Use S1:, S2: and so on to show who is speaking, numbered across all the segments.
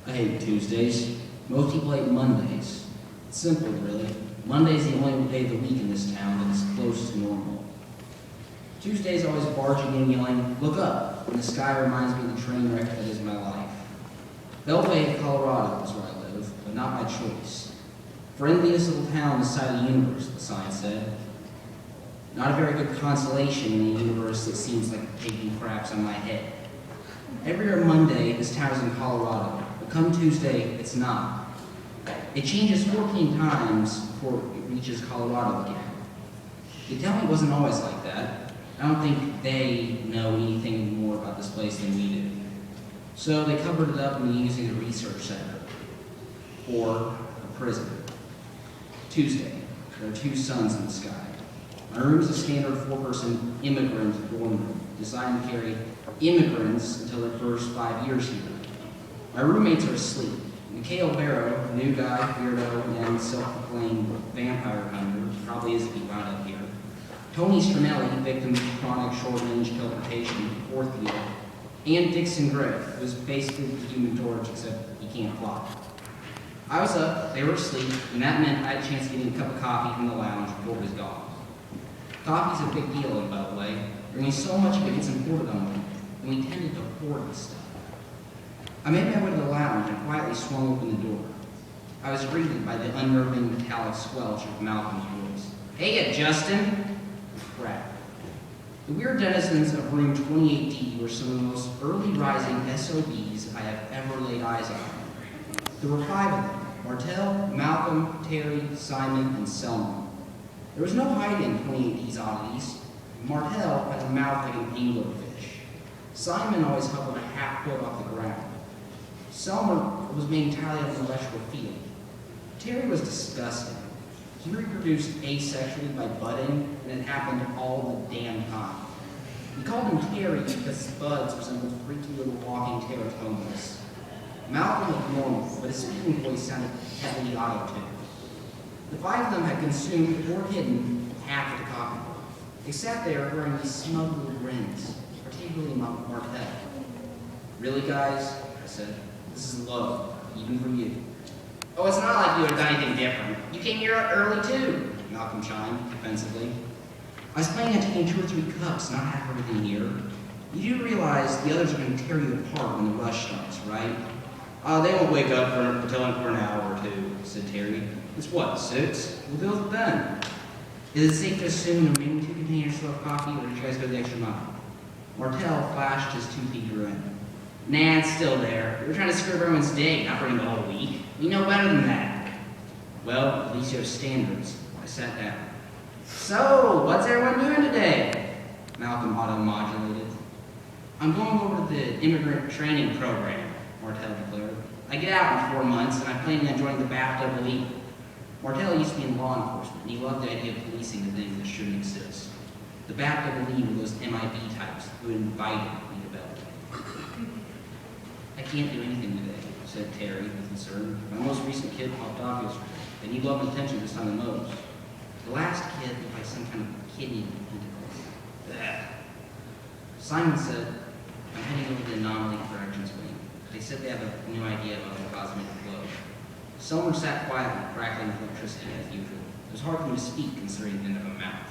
S1: I hate Tuesdays. Most people hate Mondays. It's simple, really. Monday's the only day of the week in this town that is close to normal. Tuesday's always barging in yelling, "Look up," and the sky reminds me of the train wreck that is my life. Beltway, Colorado is where I live, but not by choice. Friendliest little town this side of the universe, the sign said. Not a very good consolation in a universe that seems like taking craps on my head. Every other Monday, this town is in Colorado, but come Tuesday, it's not. It changes 14 times before it reaches Colorado again. They tell me it wasn't always like that. I don't think they know anything more about this place than we do. So they covered it up and using a research center or a prison. Tuesday, there are two suns in the sky. My room is a standard 4-person immigrant dorm room, designed to carry immigrants until their first 5 years here. My roommates are asleep. Mikhail Barrow, new guy, weirdo, and self-proclaimed vampire hunter, probably is if he wound up here. Tony Strinelli, victim of chronic short-range teleportation, fourth year. And Dixon Gray, who's basically the Human Torch, except he can't fly. I was up, they were asleep, and that meant I had a chance of getting a cup of coffee from the lounge before it was gone. Coffee's a big deal in Beltway. Drinking so much of it gets imported on me, and we tended to hoard the stuff. I made my way to the lounge and quietly swung open the door. I was greeted by the unnerving metallic squelch of Malcolm's voice. "Hey, Justin!" Crap. The weird denizens of room 28D were some of the most early-rising SOBs I have ever laid eyes on. There were 5 of them: Martell, Malcolm, Terry, Simon, and Selma. There was no hiding 28D's oddities. Martell had a mouth like an anglerfish. Simon always hovered a half-foot off the ground. Selma was made entirely out of an electrical field. Terry was disgusting. He reproduced asexually by budding, and it happened all the damn time. We called him Terry because his buds resembled freaky little walking teratomas. Malcolm looked normal, but his speaking voice sounded heavily auto-tuned. The 5 of them had consumed or hidden half of the coffee. They sat there wearing these smug little grins, particularly Martell. "Really, guys?" I said. "This is low, even for you." "Oh, it's not like you would have done anything different. You came here early, too," Malcolm chimed defensively. "I was planning on taking 2 or 3 cups, not have everything here. You do realize the others are going to tear you apart when the rush starts, right?" They won't wake up until for an hour or 2, said Terry. "It's what, 6? We'll deal with it then." "Is it safe to assume the remaining 2 containers still have coffee, or did you guys go the extra mile?" Martell flashed his toothy grin. "Nah, it's still there. We're trying to screw everyone's day, not bring the whole week. We know better than that." "Well, at least you have standards." I sat down. "So, what's everyone doing today?" Malcolm auto-modulated. "I'm going over to the immigrant training program," Martell declared. "I get out in 4 months, and I'm planning on joining the BAFTA elite." Martell used to be in law enforcement, and he loved the idea of policing the things that shouldn't exist. The BAFTA elite were those MIB types who invited me to Beltway. "I can't do anything today," said Terry with concern. "My most recent kid popped off yesterday. They need love and attention this time the most. The last kid looked like some kind of kidney tentacle." Simon said, "I'm heading over to the anomaly corrections wing. They said they have a new idea about the cosmic flow." Selmer sat quietly, crackling with electricity as usual. It was hard for him to speak, considering he didn't have a mouth.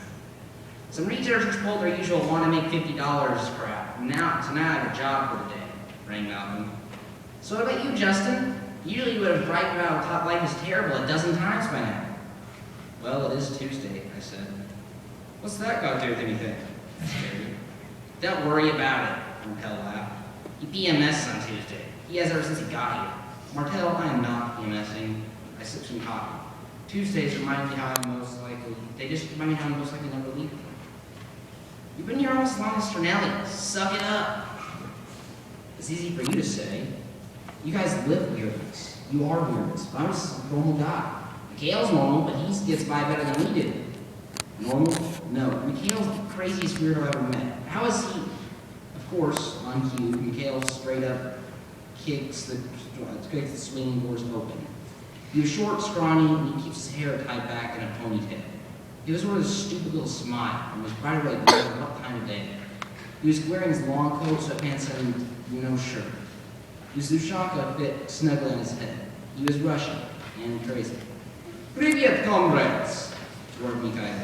S1: "Some researchers pulled their usual want to make $50 crap. So now I have a job for the day," rang Malcolm. "So what about you, Justin? Usually you would have bragged about how life is terrible a dozen times by now." "Well, it is Tuesday," I said. "What's that got to do with anything?" asked Terry. "Don't worry about it," Martell laughed. "He PMS on Tuesday. He has ever since he got here." "Martell, I am not PMSing." I sipped some coffee. "Tuesdays remind me how I'm most likely. They just remind me how I'm most likely never leave them." "You've been here almost as long as Strinelli. Suck it up." "It's easy for you to say. You guys live weirdness. You are weirdness. But I'm just a normal guy. Mikhail's normal, but he gets by better than we do." "Normal? No. Mikhail's the craziest weirdo I've ever met. How is he?" Of course, on cue, Mikhail straight up kicks the swinging doors open. He was short, scrawny, and he keeps his hair tied back in a ponytail. He was wearing a stupid little smile and was right away wondering what time of day. He was wearing his long coat, sweatpants, and no shirt. His Dushanka fit snugly on his head. He was Russian and crazy. "Привет, comrades," roared Mikhail.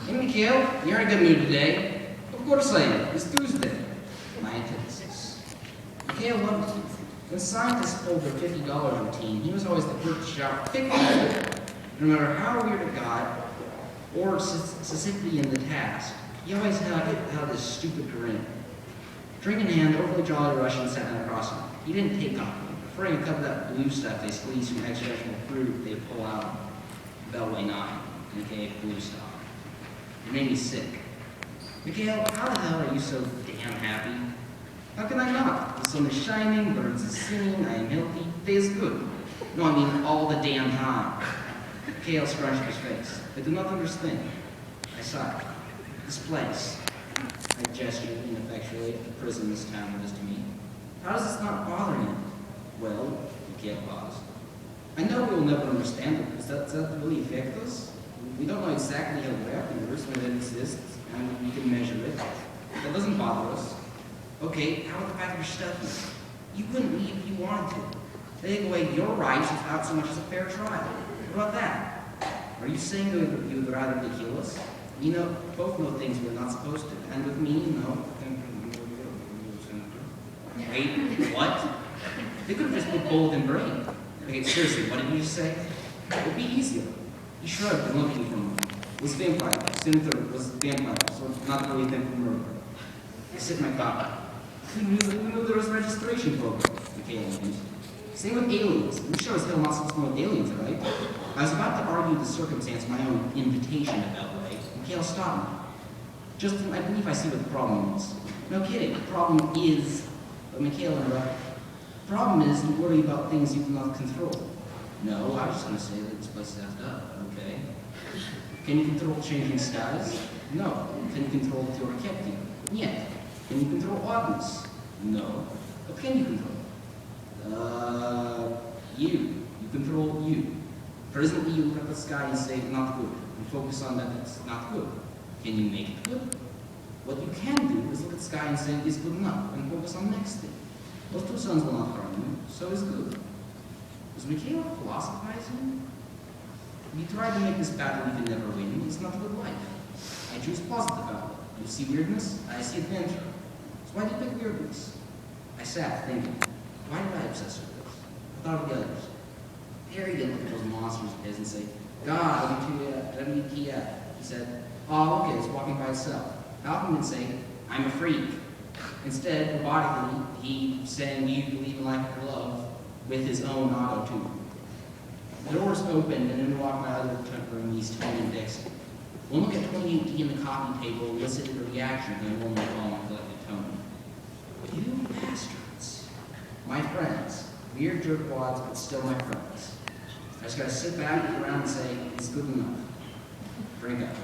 S1: "Hey, Mikhail, you're in a good mood today." "Of course I am. It's Tuesday." My antithesis. Mikhail loved it. When scientists pulled their $50 routine, he was always the first to shout, "50!" No matter how weird it got, or Sisyphean the task, he always had this stupid grin. Drink in hand, overly jolly Russian sat down across him. He didn't take coffee, preferring a cup of that blue stuff they squeeze from extrational fruit they pull out of Beltway 9, aka blue stuff. It made me sick. "Mikhail, how the hell are you so damn happy?" "How can I not? The sun is shining, birds are singing, I am healthy, day is good." "No, I mean all the damn time." Mikhail scrunched his face. I did not understand. I sighed. "This place," I gestured ineffectually at the prison this town was to me. "How does this not bother you?" "Well," Mikhail paused, "I know we will never understand it. Does that really affect us? We don't know exactly how it works, when it exists, and we can measure it. That doesn't bother us." "Okay, how about the fact that you're stuck here? You couldn't leave if you wanted to. They take away your rights without so much as a fair trial. What about that? Are you saying that you would rather they kill us? You know, both know things we're not supposed to. And with me, no." "Wait, what?" "They could have just put bold and brain." "Okay, seriously, what did you just say?" "It would be easier." He shrugged and looked at me for a moment. "Was vampire, was vampire, so not really thin for murder." I sipped my coffee. Who knew there was a registration program? Mikhail mused. "Same with aliens. We sure as hell not supposed to know aliens, right?" I was about to argue the circumstance of my own invitation to Beltway. Mikhail stopped me. "Justin, I believe I see what the problem is." "No kidding, the problem is..." But Mikhail interrupted. "The problem is you worry about things you cannot control." "No, I was just going to say that this place is effed up." "Okay." "Can you control changing skies?" "No." "Can you control the Torquetti?" "Yet." "Can you control oddness?" "No." "What can you control?" You. You control you. Presently, you look at the sky and say, not good, and focus on that it's not good. Can you make it good? What you can do is look at the sky and say, it's good enough, and focus on the next thing. Those two suns will not harm you, so is good. Is Mikhail philosophizing? If you try to make this battle you can never win, it's not a good life. I choose positive outlook. You see weirdness, I see adventure. So why do you pick weirdness? I sat thinking, why did I obsess with this? I thought of the others. Harry didn't look at those monsters of his and say, "God, WTF." He said, "Oh, okay, it's walking by itself." Malcolm didn't say, "I'm a freak." Instead, robotically, he sang, "Do you believe in life after love?" with his own auto-tune. The doors opened, and in walked my other roomies, Tony and Dixon. One look at 28D in the coffee table elicited a reaction from the woman calling my collective Tony. "You bastards." My friends. Weird jerkwads, but still my friends. I just gotta sit back, look around, and say, it's good enough. Drink up.